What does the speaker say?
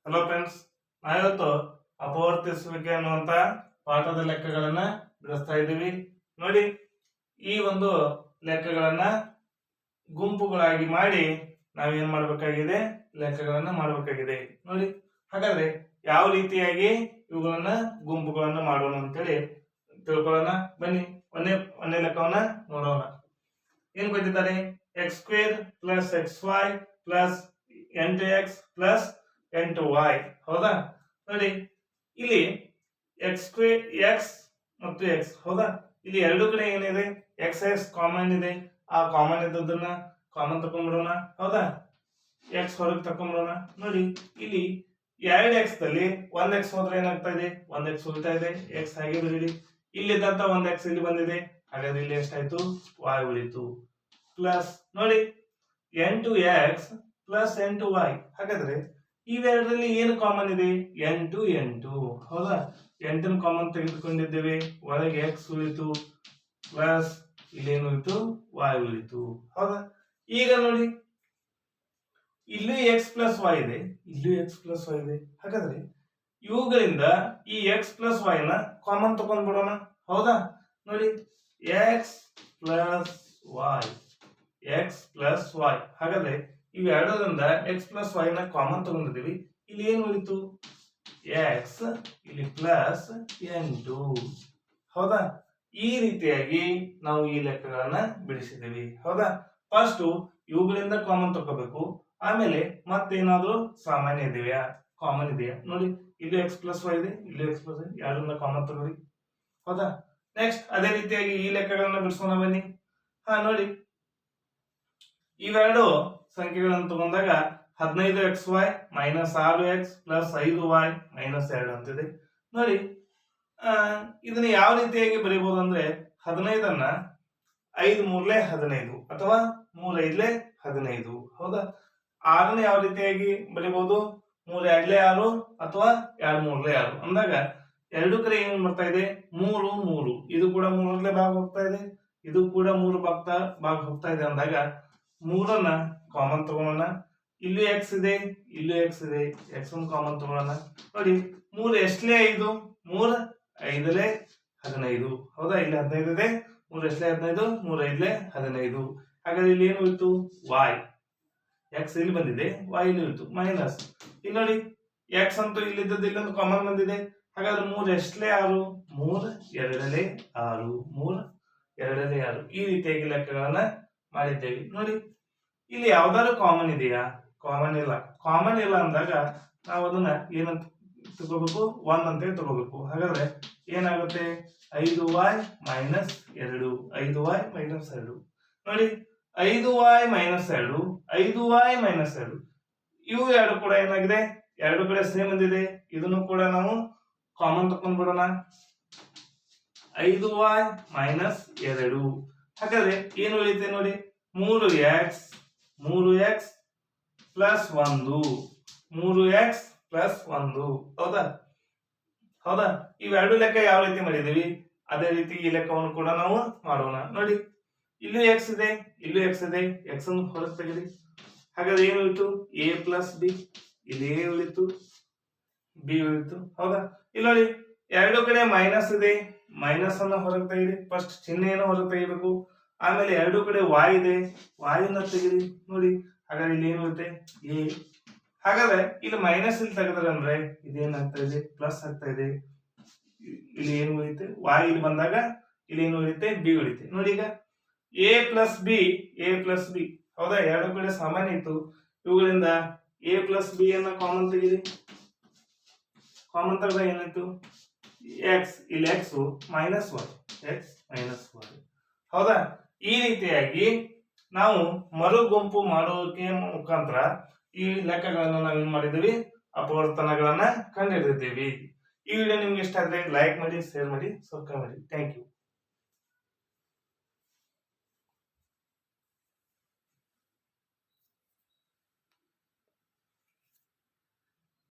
Hello friends, ನಾವಿವತ್ತು ಅಪವರ್ತಿಸುವಿಕೆ ಅನ್ನುವಂತ ಪಾಠದ ಲೆಕ್ಕಗಳನ್ನ ಬಿಡಿಸ್ತಾ ಇದ್ದೀವಿ. ನೋಡಿ, ಈ ಒಂದು ಲೆಕ್ಕಗಳನ್ನ ಗುಂಪುಗಳಾಗಿ ಮಾಡಿ ನಾವೇನ್ ಮಾಡ್ಬೇಕಾಗಿದೆ, ಲೆಕ್ಕಗಳನ್ನ ಮಾಡಬೇಕಾಗಿದೆ. ನೋಡಿ, ಹಾಗಾದ್ರೆ ಯಾವ ರೀತಿಯಾಗಿ ಇವುಗಳನ್ನ ಗುಂಪುಗಳನ್ನ ಮಾಡೋಣ ಅಂತೇಳಿ ತಿಳ್ಕೊಳ್ಳೋಣ. ಬನ್ನಿ, ಒಂದೇ ಲೆಕ್ಕವನ್ನ ನೋಡೋಣ. ಏನ್ ಕೊಟ್ಟಿದ್ದಾರೆ? X square plus x y plus 8x plus 8y. ಹೌದಾ? ನೋಡಿ, ಇಲ್ಲಿ ಎಕ್ಸ್ ಸ್ಕ್ವೇರ್ ಎಕ್ಸ್ ಮತ್ತು ಎಕ್ಸ್. ಹೌದಾ? ಇಲ್ಲಿ ಎರಡು ಕಡೆ ಏನಿದೆ? ಎಕ್ಸ್ ಎಕ್ಸ್ ಕಾಮನ್ ಇದೆ. ಆ ಕಾಮನ್ ಇದ್ದದನ್ನ ಕಾಮನ್ ತಕೊಂಡ್ಬಿಡೋಣ. ಹೌದಾ? ಎಕ್ಸ್ ಹೊರಗೆ ತಕೊಂಡ್ಬಿಡೋಣ. ನೋಡಿ, ಇಲ್ಲಿ 2x ದಲ್ಲಿ 1x ಹೋದ್ರೆ ಏನಾಗ್ತಾ ಇದೆ? 1x ಉಳಿತಾ ಇದೆ. ಎಕ್ಸ್ ಹಾಗೆ ಬರೀರಿ. ಇಲ್ಲಿದ್ದಂತ 1x ಇಲ್ಲಿ ಬಂದಿದೆ. ಹಾಗಾದ್ರೆ ಇಲ್ಲಿ ಎಷ್ಟಾಯ್ತು? y ಉಳಿತು. ಪ್ಲಸ್ ನೋಡಿ, 8x ಪ್ಲಸ್ 8y. ಹಾಗಾದ್ರೆ ಇವೆರಡರಲ್ಲಿ ಏನು ಕಾಮನ್ ಇದೆ? 8 8. ಹೌದಾ? 8 ಕಾಮನ್ ತೆಗೆದುಕೊಂಡಿದ್ದೇವೆ. ಒಳಗೆ ಎಕ್ಸ್ ಉಳಿತು ಪ್ಲಸ್ ಇಲ್ಲೇನು ಉಳಿತು? y ಉಳಿತು. ಹೌದಾ? ಈಗ ನೋಡಿ, ಇಲ್ಲೂ ಎಕ್ಸ್ ಪ್ಲಸ್ ವೈ ಇದೆ, ಇಲ್ಲೂ ಎಕ್ಸ್ ಪ್ಲಸ್ ವೈ ಇದೆ. ಹಾಗಾದ್ರೆ ಇವುಗಳಿಂದ ಈ ಎಕ್ಸ್ ಪ್ಲಸ್ ವೈ ನ ಕಾಮನ್ ತಗೊಂಡ್ಬಿಡೋಣ. ಹೌದಾ? ನೋಡಿ, x plus y, x plus y. ಹಾಗಾದ್ರೆ ಇವೆರಡರಿಂದ ಎಕ್ಸ್ ಪ್ಲಸ್ ವೈ ನ ಕಾಮನ್ ತಗೊಂಡಿದ್ದೀವಿ. ಇಲ್ಲಿ ಏನು ಉಳಿತು? ಎಕ್ಸ್, ಇಲ್ಲಿ ಪ್ಲಸ್ 8. ಹೌದಾ? ಈ ರೀತಿಯಾಗಿ ನಾವು ಈ ಲೆಕ್ಕಗಳನ್ನ ಬಿಡಿಸಿದ್ದೀವಿ. ಹೌದಾ? ಫಸ್ಟ್ ಇವುಗಳಿಂದ ಕಾಮನ್ ತಗೋಬೇಕು. ಆಮೇಲೆ ಮತ್ತೇನಾದ್ರೂ ಸಾಮಾನ್ಯ ಇದೆಯಾ, ಕಾಮನ್ ಇದೆಯಾ ನೋಡಿ. ಇಲ್ಲಿ ಎಕ್ಸ್ ಪ್ಲಸ್ ವೈ ಇದೆ, ಇಲ್ಲಿ ಎಕ್ಸ್ ಪ್ಲಸ್ ವೈ, ಎರಡರಿಂದ ಕಾಮನ್ ತಗೋರಿ. ಹೌದಾ? ನೆಕ್ಸ್ಟ್ ಅದೇ ರೀತಿಯಾಗಿ ಈ ಲೆಕ್ಕಗಳನ್ನ ಬಿಡಿಸೋಣ ಬನ್ನಿ. ನೋಡಿ, ಇವೆರಡು ಸಂಖ್ಯೆಗಳನ್ನು ತಗೊಂಡಾಗ 15xy minus 6x plus 5y minus 2 ಅಂತಿದೆ. ನೋಡಿ, ಇದನ್ನ ಯಾವ ರೀತಿಯಾಗಿ ಬರೀಬಹುದು ಅಂದ್ರೆ 15ಅನ್ನ 5 ಮೂರ್ಲೆ 15 ಅಥವಾ 3 5ಲೆ 15. ಹೌದಾ? 6ನ ಯಾವ ರೀತಿಯಾಗಿ ಬರೀಬಹುದು? 3 2ಲೆ 6 ಅಥವಾ 2 3ಲೆ 6 ಅಂದಾಗ ಎರಡು ಕಡೆ ಏನ್ ಬರ್ತಾ ಇದೆ? 3 3. ಇದು ಕೂಡ 3ರಲ್ಲೇ ಭಾಗ ಹೋಗ್ತಾ ಇದೆ, ಇದು ಕೂಡ 3 ಭಾಗ ಹೋಗ್ತಾ ಇದೆ. ಅಂದಾಗ 3ಅನ್ನ ಕಾಮನ್ ತಗೋಣ. ಇಲ್ಲೂ ಎಕ್ಸ್ ಇದೆ, ಇಲ್ಲೂ ಎಕ್ಸ್ ಇದೆ, ಎಕ್ಸ್ ಒಂದು ಕಾಮನ್ ತಗೋಣ. ನೋಡಿ, 3 ಎಷ್ಟಲೇ 5? 3 5ಲೆ 15. ಹೌದಾ? ಇಲ್ಲಿ 15 ಇದೆ. 3 ಎಷ್ಟಲೇ 15, 3 5ಲೆ 15. ಹಾಗಾದ್ರೆ ಇಲ್ಲಿ ಏನು ಉಳಿತು? y. ಎಕ್ಸ್ ಇಲ್ಲಿ ಬಂದಿದೆ, y ಇಲ್ಲಿ ಉಳಿತು ಮೈನಸ್. ಇಲ್ಲಿ ನೋಡಿ, ಎಕ್ಸ್ ಅಂತೂ ಇಲ್ಲಿದ್ದದ್ದು ಇಲ್ಲೊಂದು ಕಾಮನ್ ಬಂದಿದೆ. ಹಾಗಾದ್ರೆ 3 ಎಷ್ಟಲೇ 6? 3 2ಲೆ 6, 3 2ಲೆ 6. ಈ ರೀತಿಯಾಗಿ ಲೆಕ್ಕಗಳನ್ನ ಮಾಡಿದ್ದೇವೆ. ನೋಡಿ, ಇಲ್ಲಿ ಯಾವ್ದಾದ್ರು ಕಾಮನ್ ಇದೆಯಾ? ಕಾಮನ್ ಇಲ್ಲ. ಕಾಮನ್ ಇಲ್ಲ ಅಂದಾಗ ನಾವು ಅದನ್ನ ಏನಂತ ತಗೋಬೇಕು? 1 ಅಂತೇಳಿ ತಗೋಬೇಕು. ಹಾಗಾದ್ರೆ ಏನಾಗುತ್ತೆ? 5y minus 2, 5y minus 2. ನೋಡಿ, 5y ಮೈನಸ್ 2, 5y ಮೈನಸ್ 2, ಇವು ಎರಡು ಕೂಡ ಏನಾಗಿದೆ? ಎರಡು ಕಡೆ ಸೇಮ್ ಬಂದಿದೆ. ಇದನ್ನು ಕೂಡ ನಾವು ಕಾಮನ್ ತಕೊಂಡ್ಬಿಡೋಣ. 5y minus 2. ಹಾಗಾದ್ರೆ ಏನು ಉಳಿಯುತ್ತೆ ನೋಡಿ? 3x plus 1, 3x plus 1. ಹೌದಾ? ಹೌದಾ? ಇವೆರಡು ಲೆಕ್ಕ ಯಾವ ರೀತಿ ಮಾಡಿದೀವಿ ಅದೇ ರೀತಿ ಈ ಲೆಕ್ಕವನ್ನು ಕೂಡ ನಾವು ಮಾಡೋಣ. ನೋಡಿ, ಇಲ್ಲೂ ಎಕ್ಸ್ ಇದೆ, ಇಲ್ಲೂ ಎಕ್ಸ್ ಇದೆ, ಎಕ್ಸ್ ಅನ್ನು ಹೊರಗೆ ತೆಗೆದಿ. ಹಾಗಾದ್ರೆ ಏನು ಉಳಿತು? a plus B. ಇಲ್ಲಿ a ಉಳಿತು, ಬಿ ಉಳಿತು. ಹೌದಾ? ಇಲ್ಲಿ ನೋಡಿ, ಎರಡು ಕಡೆ ಮೈನಸ್ ಇದೆ, ಮೈನಸ್ ಅನ್ನು ಹೊರಗೆ ತೆಗೆದಿ. ಫಸ್ಟ್ ಚಿಹ್ನೆಯನ್ನು ಹೊರಗೆ ತೆಗಿಬೇಕು. ಆಮೇಲೆ ಎರಡು ಕಡೆ y ಇದೆ, y ಅನ್ನ ತೆಗೆದಿ. ನೋಡಿ, ಹಾಗಾದ್ರೆ ಇಲ್ಲಿ ಏನು ಉಳಿತೆ? a. ಹಾಗಾದ್ರೆ ಇಲ್ಲಿ ಮೈನಸ್ ಇಲ್ಲಿ ತೆಗೆದ್ರೆ ಅಂದ್ರೆ ಇದೇನಾಗ್ತಾ ಇದೆ? ಪ್ಲಸ್ ಆಗ್ತಾ ಇದೆ. ಇಲ್ಲಿ ಏನು ಉಳಿತೆ? y ಇಲ್ಲಿ ಬಂದಾಗ ಇಲ್ಲಿ ಏನು ಉಳಿತೆ? b ಉಳಿತೆ. ನೋಡಿ, ಈಗ a plus b, a plus b. ಹೌದಾ? ಎರಡು ಕಡೆ ಸಾಮಾನ್ಯ ಇತ್ತು. ಇವುಗಳಿಂದ a ಪ್ಲಸ್ ಬಿ ಅನ್ನ ಕಾಮನ್ ತೆಗೆದಿ. ಕಾಮನ್ ತೆಗೆದಾಗ ಏನಾಯ್ತು? ಎಕ್ಸ್, ಇಲ್ಲಿ x minus y, x minus y. ಹೌದಾ? ಈ ರೀತಿಯಾಗಿ ನಾವು ಮರು ಗುಂಪು ಮಾಡುವಿಕೆ ಮುಖಾಂತರ ಈ ಲೆಕ್ಕಗಳನ್ನ ನಾವೇನ್ ಮಾಡಿದೀವಿ? ಅಪವರ್ತನಗಳನ್ನ ಕಂಡುಹಿಡಿದಿದ್ದೀವಿ. ಈ ವಿಡಿಯೋ ನಿಮ್ಗೆ ಇಷ್ಟ ಆದ್ರೆ ಲೈಕ್ ಮಾಡಿ, ಶೇರ್ ಮಾಡಿ, ಸಬ್ಸ್ಕ್ರೈಬ್ ಮಾಡಿ. Thank you.